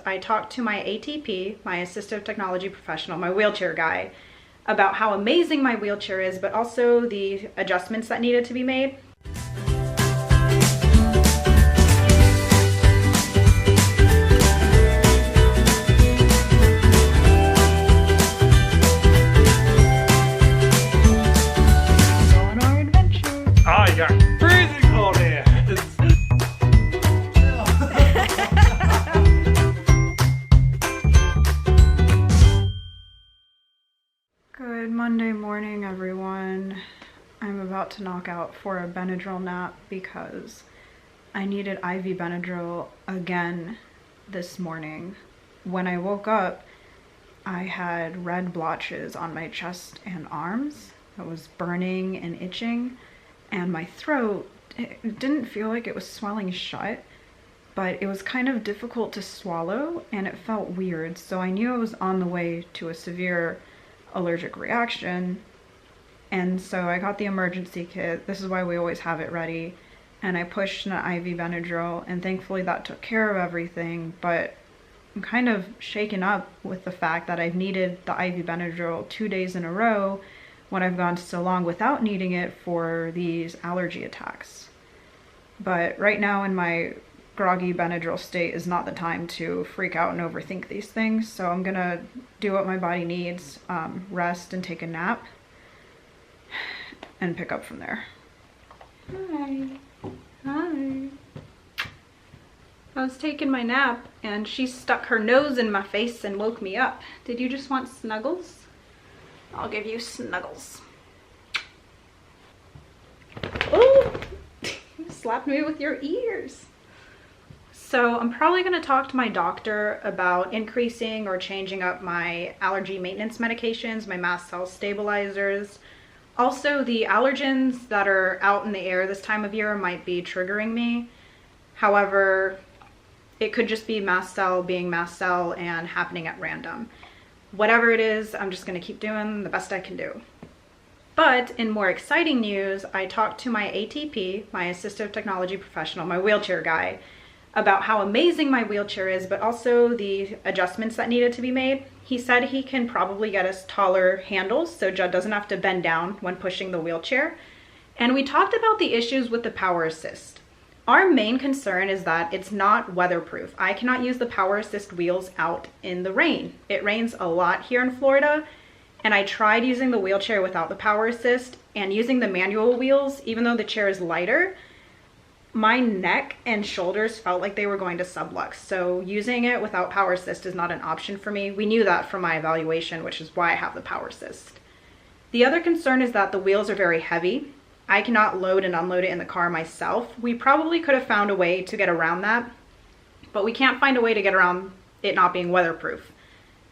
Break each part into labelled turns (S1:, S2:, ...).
S1: I talked to my ATP, my assistive technology professional, my wheelchair guy, about how amazing my wheelchair is, but also the adjustments that needed to be made. On our adventure.
S2: Oh, you got freezing cold here.
S1: Good Monday morning, everyone. I'm about to knock out for a Benadryl nap because I needed IV Benadryl again this morning. When I woke up, I had red blotches on my chest and arms. It was burning and itching, and my throat, it didn't feel like it was swelling shut, but it was kind of difficult to swallow and it felt weird. So I knew I was on the way to a severe allergic reaction, and so I got the emergency kit. This is why we always have it ready, and I pushed an IV Benadryl, and thankfully that took care of everything. But I'm kind of shaken up with the fact that I've needed the IV Benadryl 2 days in a row when I've gone so long without needing it for these allergy attacks. But right now in my groggy Benadryl state is not the time to freak out and overthink these things, so I'm gonna do what my body needs, rest and take a nap, and pick up from there. Hi. Hi. I was taking my nap and she stuck her nose in my face and woke me up. Did you just want snuggles? I'll give you snuggles. Oh, you slapped me with your ears. So I'm probably going to talk to my doctor about increasing or changing up my allergy maintenance medications, my mast cell stabilizers. Also, the allergens that are out in the air this time of year might be triggering me. However, it could just be mast cell being mast cell and happening at random. Whatever it is, I'm just going to keep doing the best I can do. But in more exciting news, I talked to my ATP, my assistive technology professional, my wheelchair guy, about how amazing my wheelchair is, but also the adjustments that needed to be made. He said he can probably get us taller handles so Judd doesn't have to bend down when pushing the wheelchair. And we talked about the issues with the power assist. Our main concern is that it's not weatherproof. I cannot use the power assist wheels out in the rain. It rains a lot here in Florida, and I tried using the wheelchair without the power assist, and using the manual wheels, even though the chair is lighter, my neck and shoulders felt like they were going to sublux. So using it without power assist is not an option for me. We knew that from my evaluation, which is why I have the power assist. The other concern is that the wheels are very heavy. I cannot load and unload it in the car myself. We probably could have found a way to get around that, but we can't find a way to get around it not being weatherproof,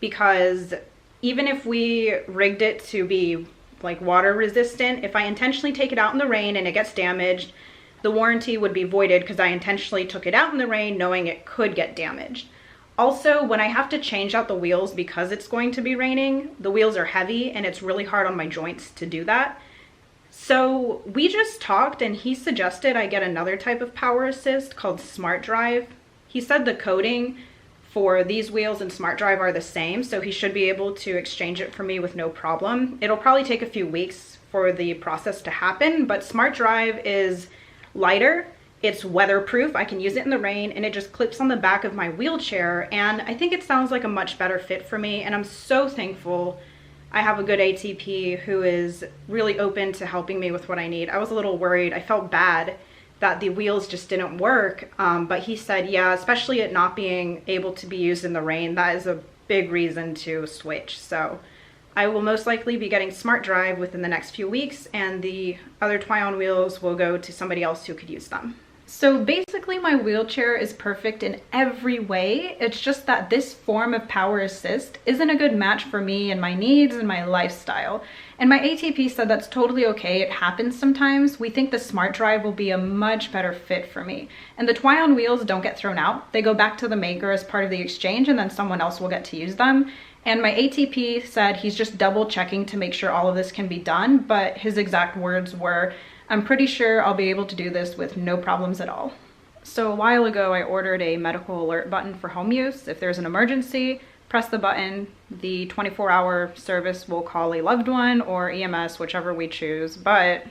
S1: because even if we rigged it to be like water resistant, if I intentionally take it out in the rain and it gets damaged, the warranty would be voided because I intentionally took it out in the rain knowing it could get damaged. Also, when I have to change out the wheels because it's going to be raining, the wheels are heavy and it's really hard on my joints to do that. So we just talked and he suggested I get another type of power assist called Smart Drive. He said the coding for these wheels and Smart Drive are the same, so he should be able to exchange it for me with no problem. It'll probably take a few weeks for the process to happen, but Smart Drive is lighter, it's weatherproof, I can use it in the rain, and it just clips on the back of my wheelchair, and I think it sounds like a much better fit for me, and I'm so thankful I have a good ATP who is really open to helping me with what I need. I was a little worried, I felt bad that the wheels just didn't work, but he said, yeah, especially it not being able to be used in the rain, that is a big reason to switch. So I will most likely be getting Smart Drive within the next few weeks, and the other Twion wheels will go to somebody else who could use them. So basically my wheelchair is perfect in every way. It's just that this form of power assist isn't a good match for me and my needs and my lifestyle. And my ATP said that's totally okay. It happens sometimes. We think the Smart Drive will be a much better fit for me. And the Twion wheels don't get thrown out. They go back to the maker as part of the exchange, and then someone else will get to use them. And my ATP said he's just double checking to make sure all of this can be done, but his exact words were, I'm pretty sure I'll be able to do this with no problems at all. So a while ago, I ordered a medical alert button for home use. If there's an emergency, press the button. The 24-hour service will call a loved one or EMS, whichever we choose. But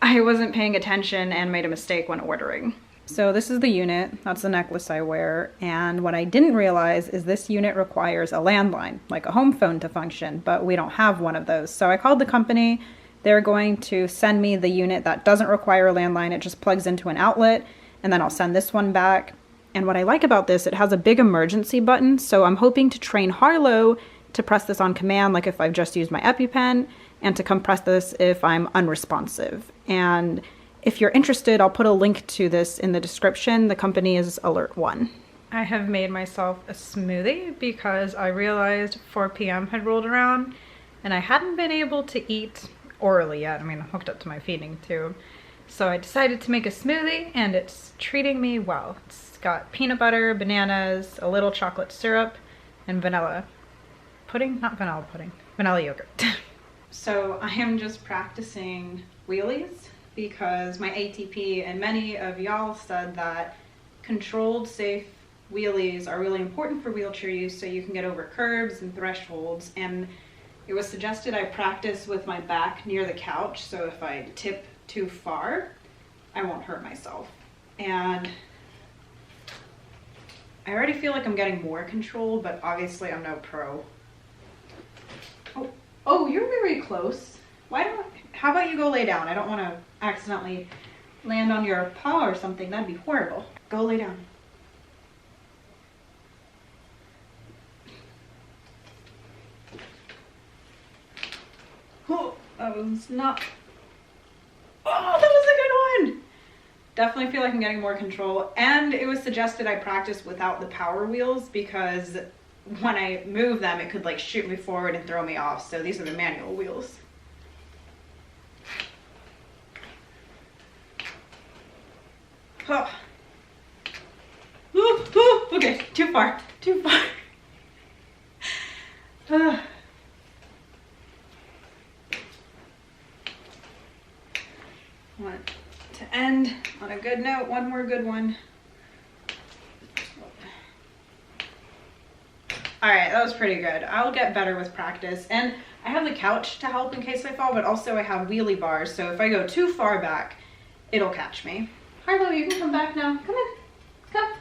S1: I wasn't paying attention and made a mistake when ordering. So this is the unit. That's the necklace I wear. And what I didn't realize is this unit requires a landline, like a home phone, to function, but we don't have one of those. So I called the company. They're going to send me the unit that doesn't require a landline. It just plugs into an outlet, and then I'll send this one back. And what I like about this, it has a big emergency button. So I'm hoping to train Harlow to press this on command, like if I've just used my EpiPen, and to come press this if I'm unresponsive. And if you're interested, I'll put a link to this in the description. The company is Alert One. I have made myself a smoothie because I realized 4 p.m. had rolled around and I hadn't been able to eat orally yet. I mean, I'm hooked up to my feeding tube. So I decided to make a smoothie and it's treating me well. It's got peanut butter, bananas, a little chocolate syrup, and vanilla pudding? Not vanilla pudding, vanilla yogurt. So I am just practicing wheelies because my ATP and many of y'all said that controlled, safe wheelies are really important for wheelchair use so you can get over curbs and thresholds. And it was suggested I practice with my back near the couch, so if I tip too far, I won't hurt myself. And I already feel like I'm getting more control, but obviously I'm no pro. Oh, you're very close. How about you go lay down? I don't want to accidentally land on your paw or something. That'd be horrible. Go lay down. Oh, that was not... Oh, that was a good one! Definitely feel like I'm getting more control. And it was suggested I practice without the power wheels because when I move them, it could like shoot me forward and throw me off. So these are the manual wheels. Oh. Ooh, ooh, okay, too far, too far. Want to end on a good note, one more good one. All right, that was pretty good. I'll get better with practice. And I have the couch to help in case I fall, but also I have wheelie bars. So if I go too far back, it'll catch me. Harlow, you can come back now. Come in, come.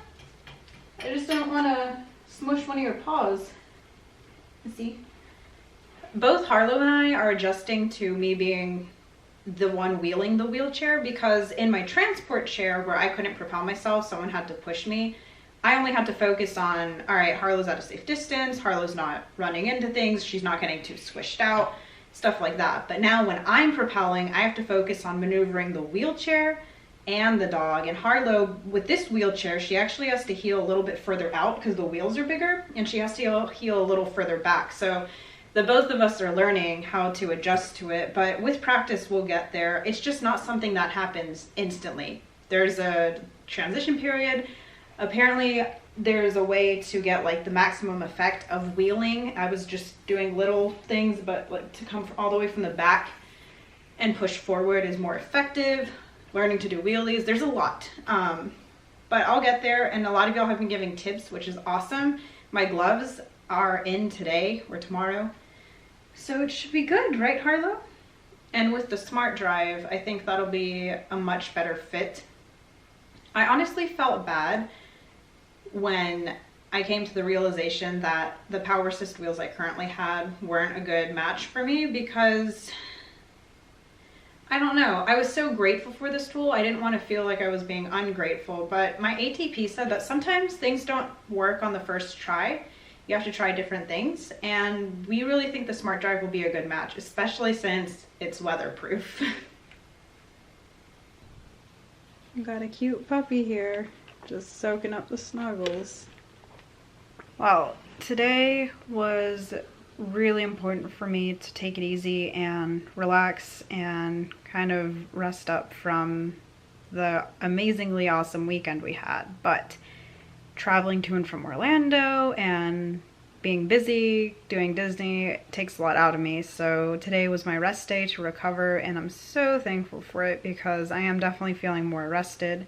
S1: I just don't want to smush one of your paws. See? Both Harlow and I are adjusting to me being the one wheeling the wheelchair because in my transport chair where I couldn't propel myself, someone had to push me. I only had to focus on, all right, Harlow's at a safe distance, Harlow's not running into things, she's not getting too squished out, stuff like that. But now when I'm propelling, I have to focus on maneuvering the wheelchair and the dog. And Harlow, with this wheelchair, she actually has to heel a little bit further out because the wheels are bigger, and she has to heel a little further back. So the both of us are learning how to adjust to it, but with practice we'll get there. It's just not something that happens instantly. There's a transition period. Apparently there's a way to get like the maximum effect of wheeling. I was just doing little things, but like to come all the way from the back and push forward is more effective. Learning to do wheelies, there's a lot. But I'll get there, and a lot of y'all have been giving tips, which is awesome. My gloves are in today or tomorrow, so it should be good, right, Harlow? And with the Smart Drive, I think that'll be a much better fit. I honestly felt bad when I came to the realization that the Power Assist wheels I currently had weren't a good match for me because, I don't know, I was so grateful for this tool. I didn't want to feel like I was being ungrateful, but my ATP said that sometimes things don't work on the first try. You have to try different things, and we really think the Smart Drive will be a good match, especially since it's weatherproof. Got a cute puppy here, just soaking up the snuggles. Well, today was really important for me to take it easy and relax and kind of rest up from the amazingly awesome weekend we had. But traveling to and from Orlando and being busy doing Disney takes a lot out of me, so today was my rest day to recover, and I'm so thankful for it because I am definitely feeling more rested.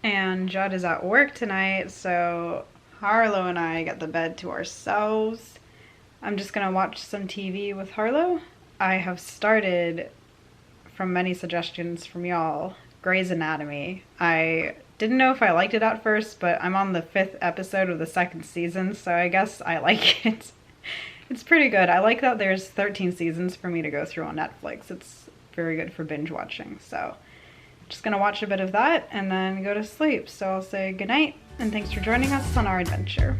S1: And Judd is at work tonight, so Harlow and I got the bed to ourselves. I'm just gonna watch some TV with Harlow. I have started, from many suggestions from y'all, Grey's Anatomy. I didn't know if I liked it at first, but I'm on the 5th episode of the 2nd season, so I guess I like it. It's pretty good. I like that there's 13 seasons for me to go through on Netflix. It's very good for binge watching, so just gonna watch a bit of that and then go to sleep. So I'll say goodnight and thanks for joining us on our adventure.